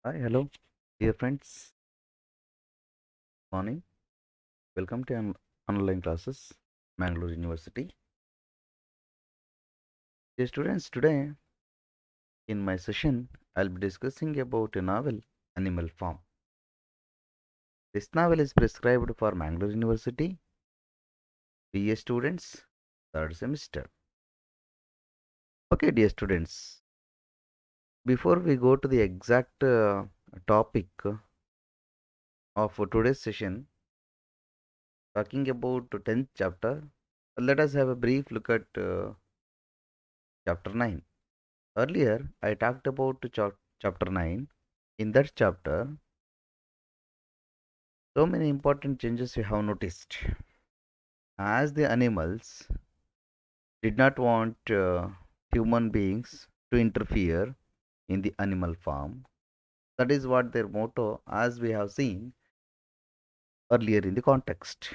Hi, hello, dear friends. Morning. Welcome to online classes, Mangalore University. Dear students, today in my session, I'll be discussing about a novel, Animal Farm. This novel is prescribed for Mangalore University, BA students, third semester. Okay, dear students, before we go to the exact topic of today's session, talking about the 10th chapter, let us have a brief look at chapter 9. Earlier, I talked about chapter 9. In that chapter, so many important changes we have noticed. As the animals did not want human beings to interfere in the animal farm, that is what their motto, as we have seen earlier in the context.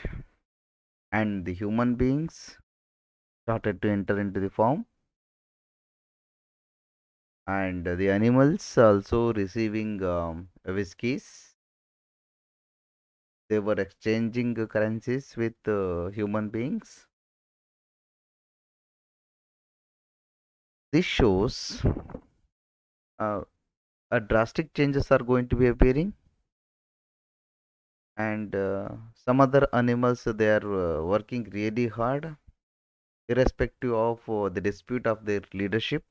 And the human beings started to enter into the farm, and the animals also receiving whiskies. They were exchanging currencies with human beings. This shows uh, a drastic changes are going to be appearing, and some other animals they are working really hard irrespective of the dispute of their leadership.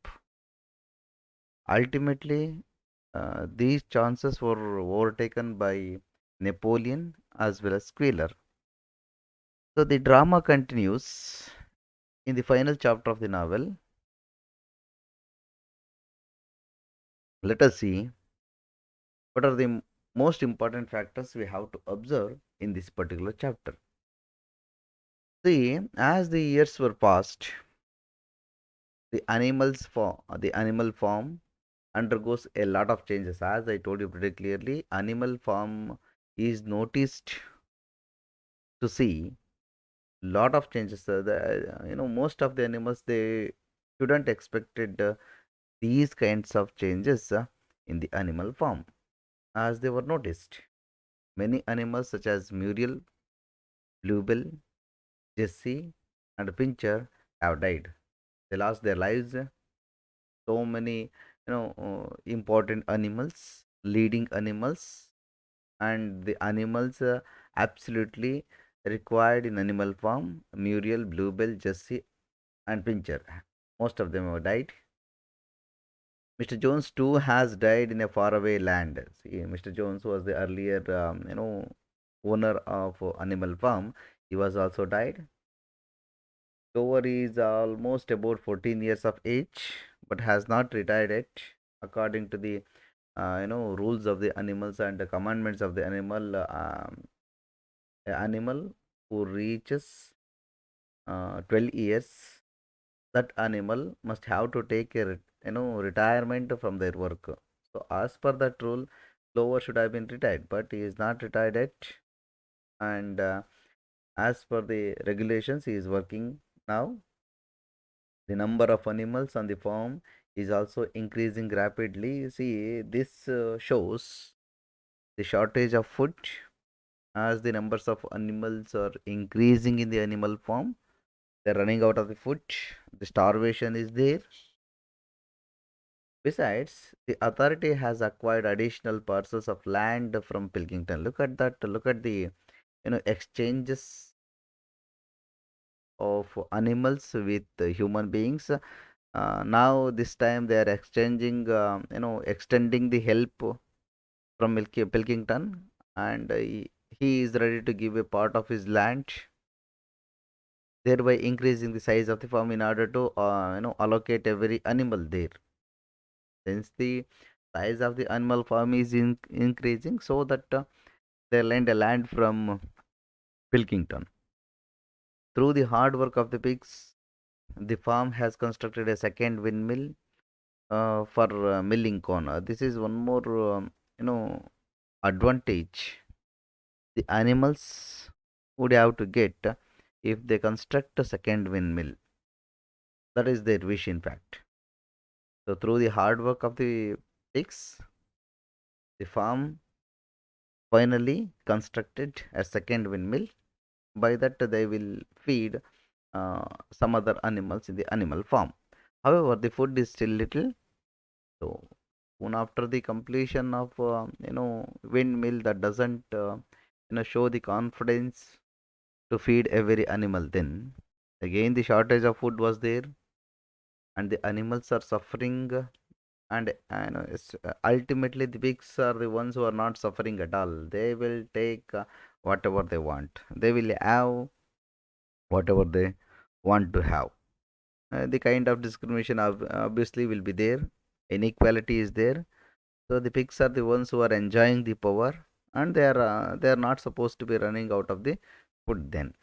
Ultimately, these chances were overtaken by Napoleon as well as Squealer. So the drama continues in the final chapter of the novel. Let us see what are the most important factors we have to observe in this particular chapter. See, as the years were passed, the animal farm undergoes a lot of changes. As I told you pretty clearly, animal farm is noticed to see lot of changes. Most of the animals they shouldn't expected these kinds of changes in the animal farm, as they were noticed. Many animals such as Muriel, Bluebell, Jessie, and Pincher have died. They lost their lives. So many, important animals, leading animals, and the animals absolutely required in animal farm. Muriel, Bluebell, Jessie, and Pincher. Most of them have died. Mr. Jones too has died in a faraway land. See, Mr. Jones was the earlier, owner of animal farm. He was also died. Clover is almost about 14 years of age, but has not retired yet, according to the rules of the animals and the commandments of the animal. A animal who reaches 12 years, that animal must have to take a retirement from their work. So as per that rule, Clover should have been retired, but he is not retired yet, and as per the regulations, he is working now. The number of animals on the farm is also increasing rapidly. See, this shows the shortage of food as the numbers of animals are increasing in the animal farm. They're running out of the food. The starvation is there. Besides, the authority has acquired additional parcels of land from Pilkington. Look at that. Look at the exchanges of animals with human beings. Now this time they are exchanging, extending the help from Pilkington, and he is ready to give a part of his land, thereby increasing the size of the farm in order to allocate every animal there. Since the size of the animal farm is increasing, so that they lend a land from Pilkington. Through the hard work of the pigs, the farm has constructed a second windmill for milling corn. This is one more, advantage the animals would have to get if they construct a second windmill. That is their wish, in fact. So, through the hard work of the pigs, The farm finally constructed a second windmill. By that, they will feed some other animals in the animal farm. However, the food is still little. So soon after the completion of windmill, that doesn't show the confidence to feed every animal. Then again, the shortage of food was there, and the animals are suffering. And ultimately, the pigs are the ones who are not suffering at all. They will take whatever they want. They will have whatever they want to have. The kind of discrimination obviously will be there. Inequality is there. So the pigs are the ones who are enjoying the power, and they are not supposed to be running out of the food. Then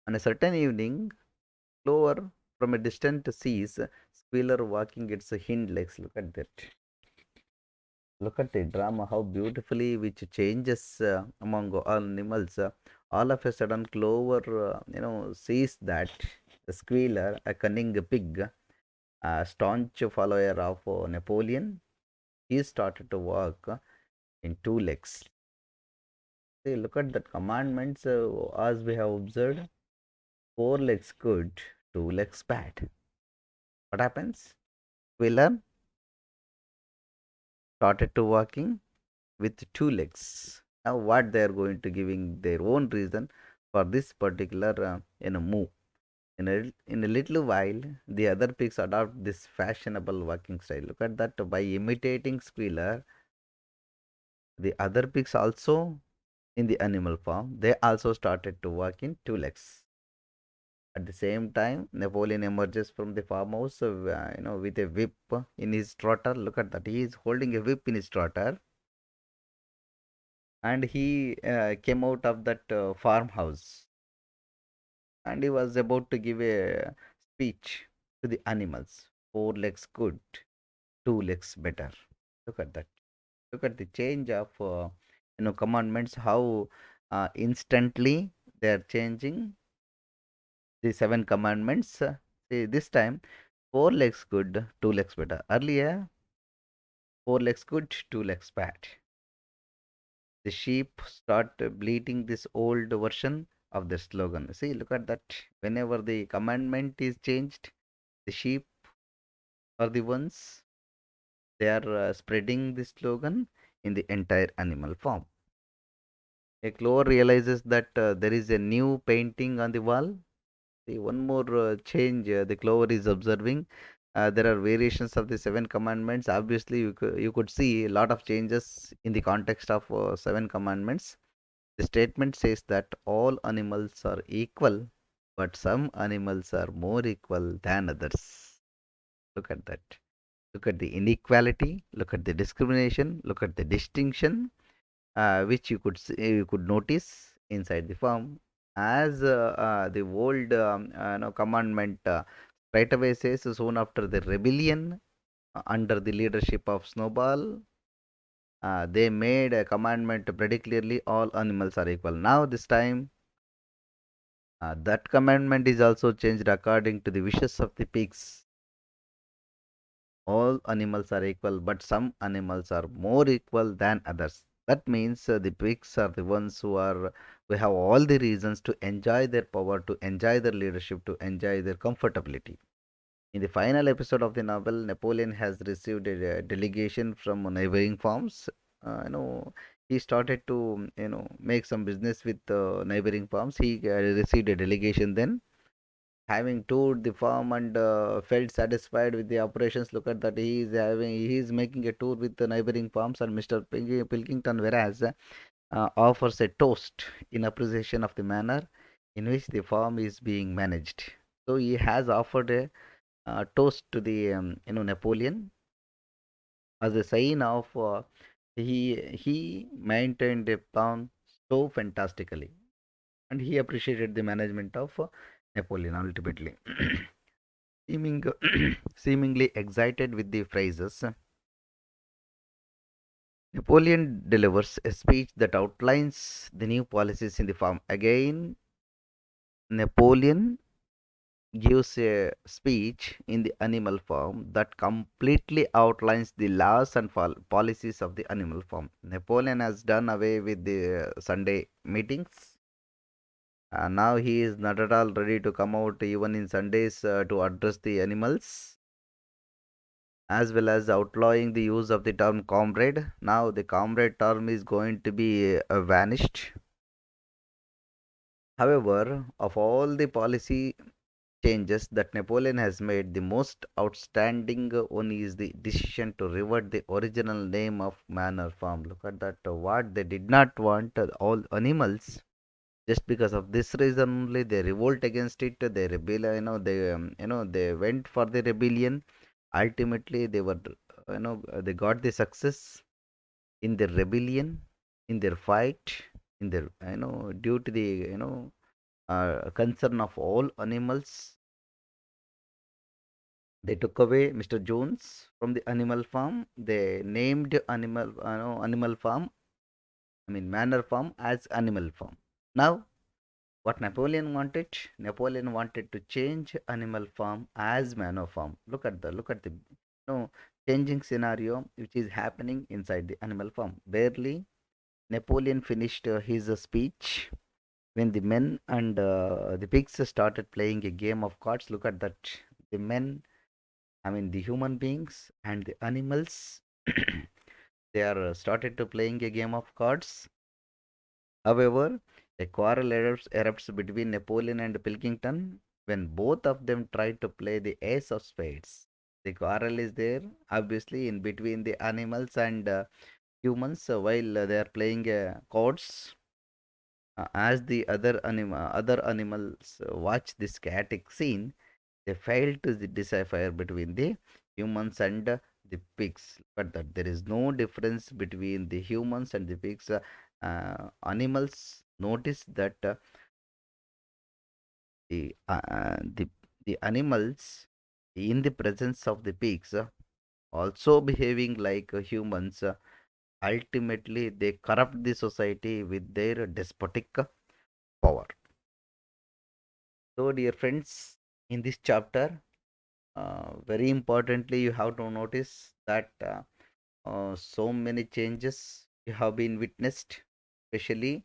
on a certain evening, Clover from a distant sees Squealer walking its hind legs. Look at that. Look at the drama, how beautifully which changes among all animals. All of a sudden, Clover, sees that the Squealer, a cunning pig, a staunch follower of Napoleon, he started to walk in two legs. See, look at that commandments as we have observed. Four legs good, two legs bad. What happens? Squealer started to walking with two legs. Now, what they are going to giving their own reason for this particular move. In a little while, the other pigs adopt this fashionable walking style. Look at that. By imitating Squealer, the other pigs also in the animal form, they also started to walk in two legs. At the same time, Napoleon emerges from the farmhouse, with a whip in his trotter. Look at that. He is holding a whip in his trotter, and he came out of that farmhouse, and he was about to give a speech to the animals. Four legs good, two legs better. Look at that. Look at the change of commandments. How instantly they are changing the seven commandments. See, this time four legs good, two legs better. Earlier, four legs good, two legs bad. The sheep start bleating this old version of the slogan. See, look at that. Whenever the commandment is changed, the sheep are the ones they are spreading the slogan in the entire animal form. A clover realizes that there is a new painting on the wall. See, one more change the clover is observing. There are variations of the seven commandments. Obviously, you could see a lot of changes in the context of seven commandments. The statement says that all animals are equal, but some animals are more equal than others. Look at that. Look at the inequality. Look at the discrimination. Look at the distinction, which you could notice inside the farm. As the old commandment right away says, soon after the rebellion under the leadership of Snowball, they made a commandment pretty clearly: all animals are equal. Now this time, that commandment is also changed according to the wishes of the pigs. All animals are equal, but some animals are more equal than others. That means the pigs are the ones who have all the reasons to enjoy their power, to enjoy their leadership, to enjoy their comfortability. In the final episode of the novel, Napoleon has received a delegation from neighboring farms. He started to make some business with neighboring farms. He received a delegation then, having toured the farm and felt satisfied with the operations. Look at that. He is making a tour with the neighboring farms, and Mr. Pilkington, whereas offers a toast in appreciation of the manner in which the farm is being managed. So he has offered a toast to the Napoleon as a sign of he maintained a farm so fantastically, and he appreciated the management of Napoleon ultimately. Seeming seemingly excited with the phrases, Napoleon delivers a speech that outlines the new policies in the farm. Again, Napoleon gives a speech in the animal form that completely outlines the laws and policies of the animal form. Napoleon has done away with the Sunday meetings. Now he is not at all ready to come out even in Sundays to address the animals, as well as outlawing the use of the term comrade. Now the comrade term is going to be vanished. However, of all the policy changes that Napoleon has made, the most outstanding one is the decision to revert the original name of manor farm. Look at that. What they did not want all animals. Just because of this reason only, they revolt against it. They rebel. They went for the rebellion. Ultimately, they were, they got the success in their rebellion, in their fight, in their, due to the, concern of all animals. They took away Mr. Jones from the animal farm. They named animal farm, manor farm as animal farm. Now, what Napoleon wanted to change animal farm as manor farm. Look at the changing scenario which is happening inside the animal farm. Barely Napoleon finished his speech when the men and the pigs started playing a game of cards. Look at that. The men, the human beings and the animals, they are started to playing a game of cards. However, a quarrel erupts between Napoleon and Pilkington when both of them try to play the ace of spades. The quarrel is there, obviously, in between the animals and humans while they are playing cards. As the other animals watch this chaotic scene, they fail to decipher between the humans and the pigs. But that there is no difference between the humans and the pigs. Animals notice that the uh, uh, the the animals in the presence of the pigs also behaving like humans. Ultimately, they corrupt the society with their despotic power. So, dear friends, in this chapter, very importantly, you have to notice that so many changes you have been witnessed, especially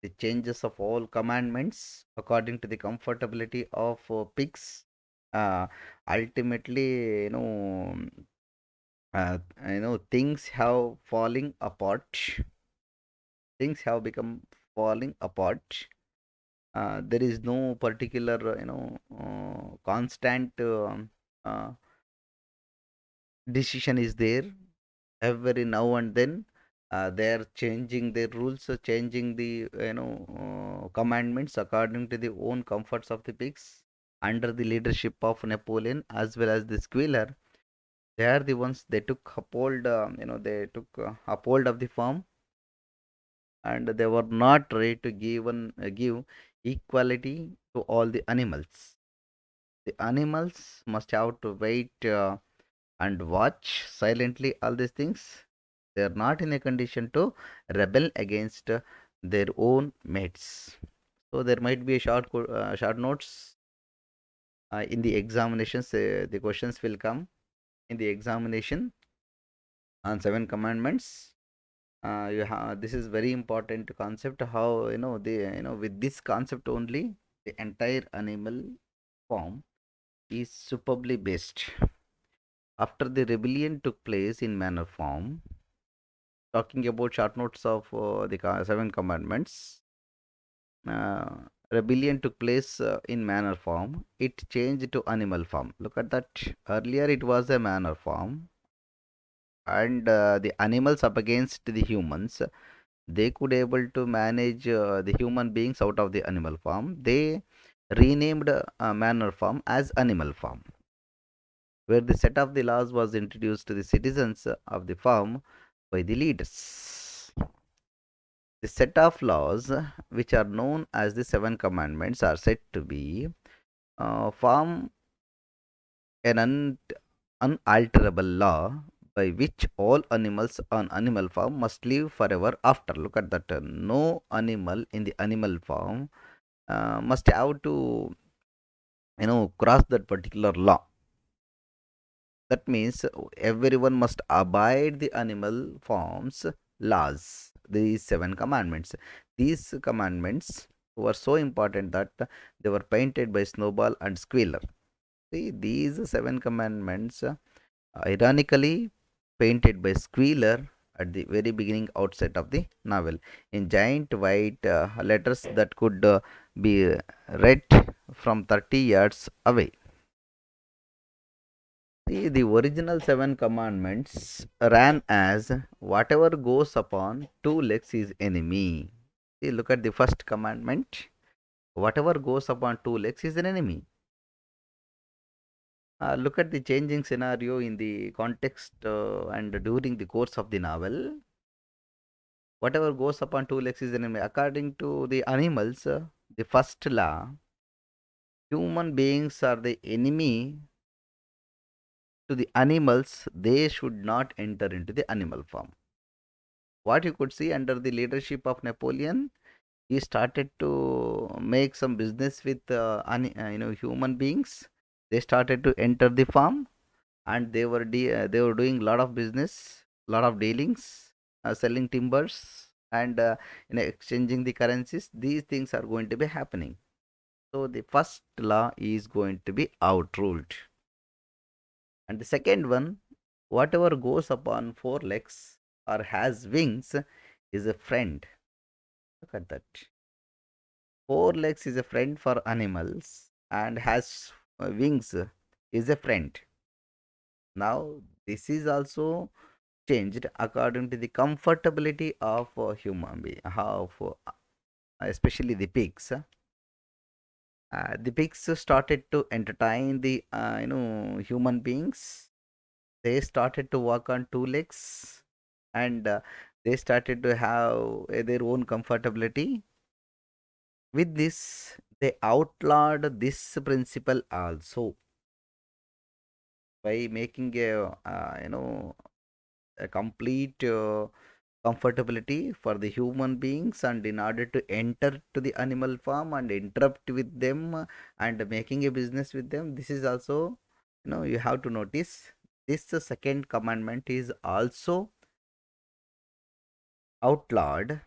the changes of all commandments according to the comfortability of pigs. Uh, Ultimately, things have falling apart. Things have become falling apart. There is no particular, constant uh, decision is there. Every now and then they are changing their rules, changing the commandments according to the own comforts of the pigs under the leadership of Napoleon as well as the squealer. They are the ones they took uphold, they took uphold of the farm, and they were not ready to give equality to all the animals. The animals must have to wait and watch silently all these things. They are not in a condition to rebel against their own mates. So there might be a short notes in the examinations. The questions will come in the examination on seven commandments. This is very important concept. How with this concept only, the entire animal form is superbly based. After the rebellion took place in manner form, talking about short notes of the seven commandments, uh, rebellion took place in manner form. It changed to animal form. Look at that. Earlier it was a manner form, and the animals up against the humans. They could able to manage the human beings out of the animal form. They renamed manner form as animal form, where the set of the laws was introduced to the citizens of the farm by the leaders. The set of laws, which are known as the seven commandments, are said to be form an unalterable law by which all animals on animal farm must live forever after. Look at that. No animal in the animal farm must have to cross that particular law. That means everyone must abide the animal forms laws. These seven commandments. These commandments were so important that they were painted by Snowball and Squealer. See, these seven commandments, ironically, painted by Squealer at the very beginning outset of the novel in giant white letters that could be read from 30 yards away. See, the original seven commandments ran as whatever goes upon two legs is enemy. See, look at the first commandment. Whatever goes upon two legs is an enemy. Look at the changing scenario in the context and during the course of the novel. Whatever goes upon two legs is an enemy. According to the animals, the first law, human beings are the enemy to the animals. They should not enter into the animal form. What you could see under the leadership of Napoleon, he started to make some business with human beings. They started to enter the farm, and they were doing a lot of business, lot of dealings, selling timbers, and exchanging the currencies. These things are going to be happening. So the first law is going to be outruled, and the second one, whatever goes upon four legs or has wings is a friend. Look at that. Four legs is a friend for animals and has wings is a friend. Now, this is also changed according to the comfortability of human being, especially the pigs. The pigs started to entertain the human beings. They started to walk on two legs, and they started to have their own comfortability. With this, they outlawed this principle also by making a complete comfortability for the human beings, and in order to enter to the animal farm and interrupt with them and making a business with them. This is also, you have to notice this second commandment is also outlawed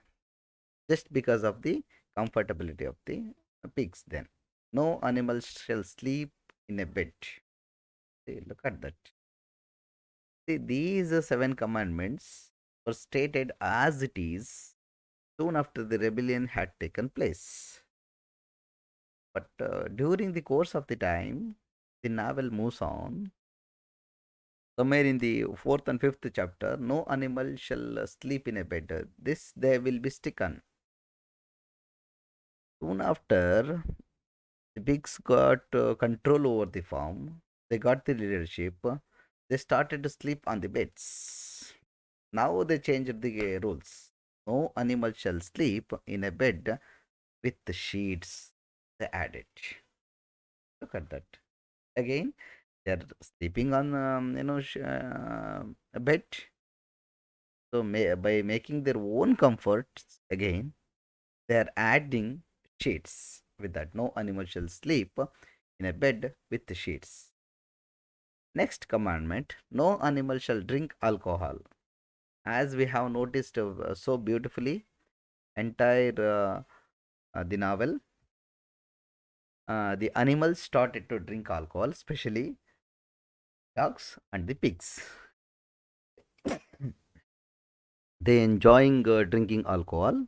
just because of the comfortability of the pigs. Then no animal shall sleep in a bed. See, look at that. See, these seven commandments were stated as it is soon after the rebellion had taken place. But during the course of the time, the novel moves on. Somewhere in the fourth and fifth chapter, no animal shall sleep in a bed. This they will be stricken. Soon after, the pigs got control over the farm. They got the leadership. They started to sleep on the beds. Now they changed the rules. No animal shall sleep in a bed with the sheets. They added. Look at that. Again, they're sleeping on a bed. So by making their own comforts again, they are adding sheets. With that, no animal shall sleep in a bed with the sheets. Next commandment: no animal shall drink alcohol. As we have noticed so beautifully, entire the novel, the animals started to drink alcohol, especially dogs and the pigs. They enjoying drinking alcohol.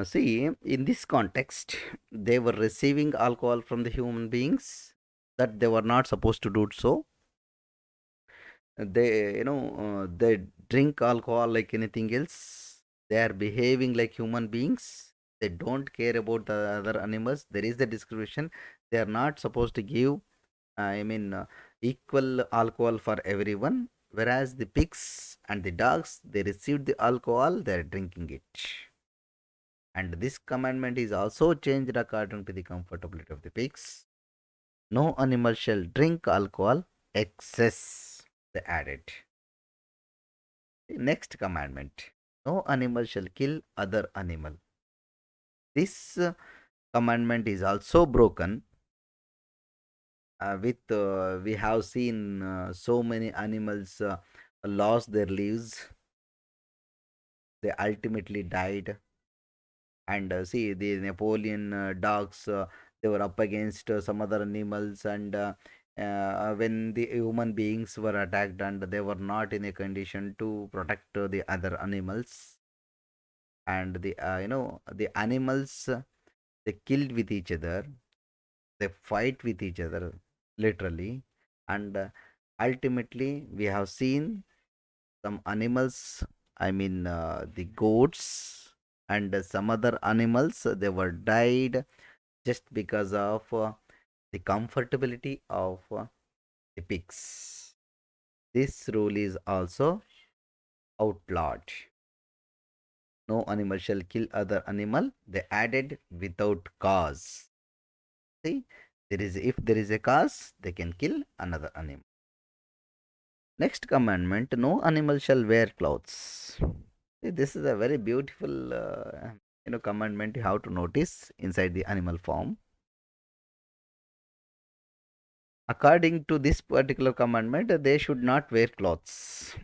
See, in this context, they were receiving alcohol from the human beings that they were not supposed to do so. They drink alcohol like anything else. They are behaving like human beings. They don't care about the other animals. There is the discrimination. They are not supposed to give, equal alcohol for everyone. Whereas the pigs and the dogs, they received the alcohol, they are drinking it. And this commandment is also changed according to the comfortability of the pigs. No animal shall drink alcohol excess, they added. The next commandment: no animal shall kill other animal. This commandment is also broken. With We have seen so many animals lost their lives. They ultimately died. And see, the Napoleon dogs, they were up against some other animals, and when the human beings were attacked and they were not in a condition to protect the other animals, and the animals, they killed with each other, they fight with each other, literally. And ultimately we have seen some animals, I mean the goats and some other animals, they were died just because of the comfortability of the pigs. This rule is also outlawed. No animal shall kill other animal. They added without cause. See, if there is a cause, they can kill another animal. Next commandment: no animal shall wear clothes. See, this is a very beautiful, commandment you have to notice inside the animal form. According to this particular commandment, they should not wear clothes.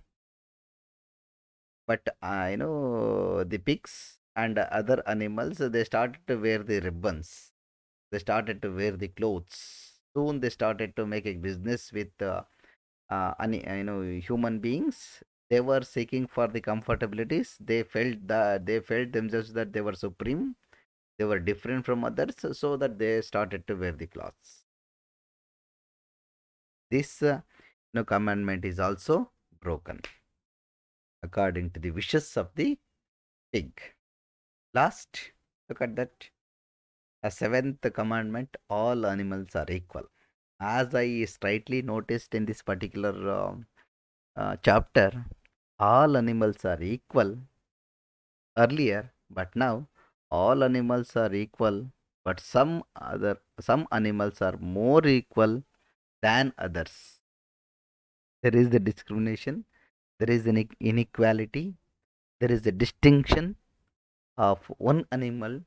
But the pigs and other animals, they started to wear the ribbons. They started to wear the clothes. Soon they started to make a business with human beings. They were seeking for the comfortabilities. They felt themselves that they were supreme. They were different from others, so that they started to wear the clothes. This commandment is also broken according to the wishes of the pig. Last, look at that. A seventh commandment: all animals are equal. As I straightly noticed in this particular chapter, all animals are equal earlier, but now all animals are equal, but some animals are more equal than others. There is the discrimination, there is an inequality, there is a distinction of one animal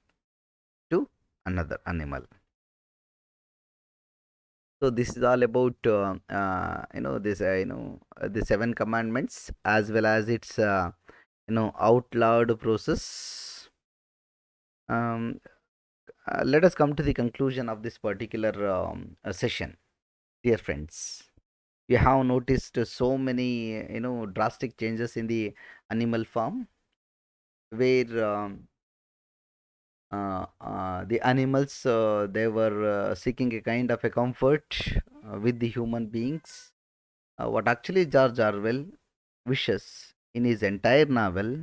to another animal. So this is all about the seven commandments, as well as its outlawed process. Um, Let us come to the conclusion of this particular session, dear friends. We have noticed so many drastic changes in the animal farm, where the animals, they were seeking a kind of a comfort with the human beings. What actually George Orwell wishes in his entire novel,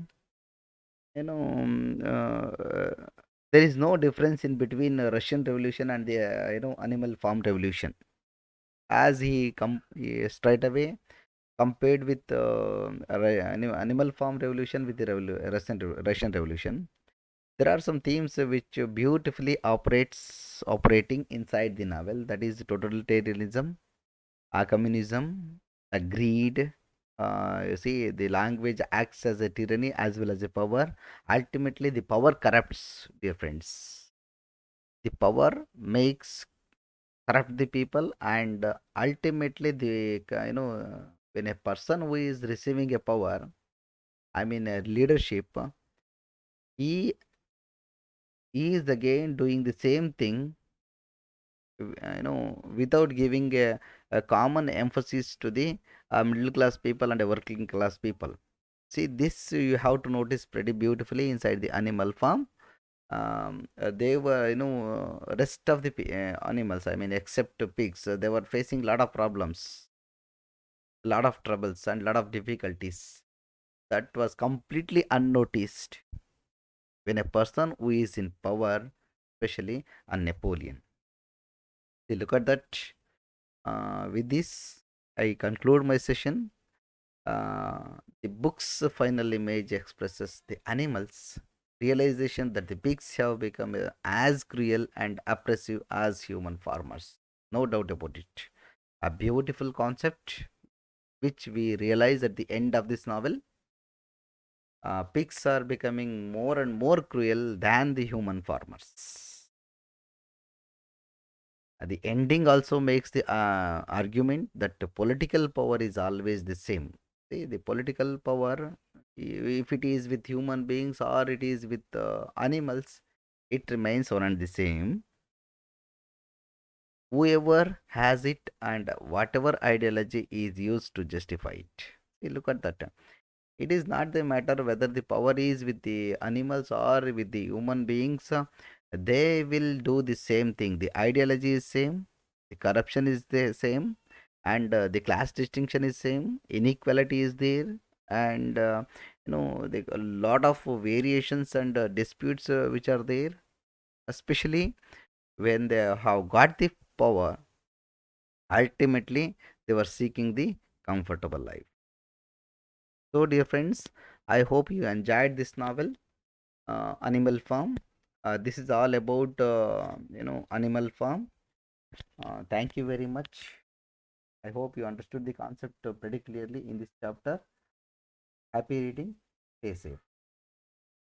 you know, there is no difference in between Russian Revolution and the animal farm revolution. As he straight away compared with animal farm revolution with the Russian Revolution. There are some themes which beautifully operating inside the novel. That is totalitarianism, communism, greed. You see, the language acts as a tyranny as well as a power. Ultimately, the power corrupts, dear friends. The power makes corrupt the people, and ultimately, when a person who is receiving a power, I mean, a leadership, he is again doing the same thing, without giving a common emphasis to the middle class people and working class people. See, this you have to notice pretty beautifully inside the animal farm. They were, rest of the animals, I mean, except pigs, they were facing lot of problems, lot of troubles, and lot of difficulties that was completely unnoticed when a person who is in power, especially a Napoleon. See, look at that. With this, I conclude my session. The book's final image expresses the animals' realization that the pigs have become as cruel and oppressive as human farmers. No doubt about it. A beautiful concept which we realize at the end of this novel. Pigs are becoming more and more cruel than the human farmers. The ending also makes the argument that the political power is always the same. See, the political power, if it is with human beings or it is with animals, it remains one and the same. Whoever has it and whatever ideology is used to justify it. See, look at that. It is not the matter whether the power is with the animals or with the human beings. They will do the same thing. The ideology is same, the corruption is the same, and the class distinction is same. Inequality is there, and a lot of variations and disputes which are there, especially when they have got the power. Ultimately, they were seeking the comfortable life. So, dear friends, I hope you enjoyed this novel, Animal Farm. This is all about Animal Farm. Thank you very much. I hope you understood the concept pretty clearly in this chapter. Happy reading. Stay safe.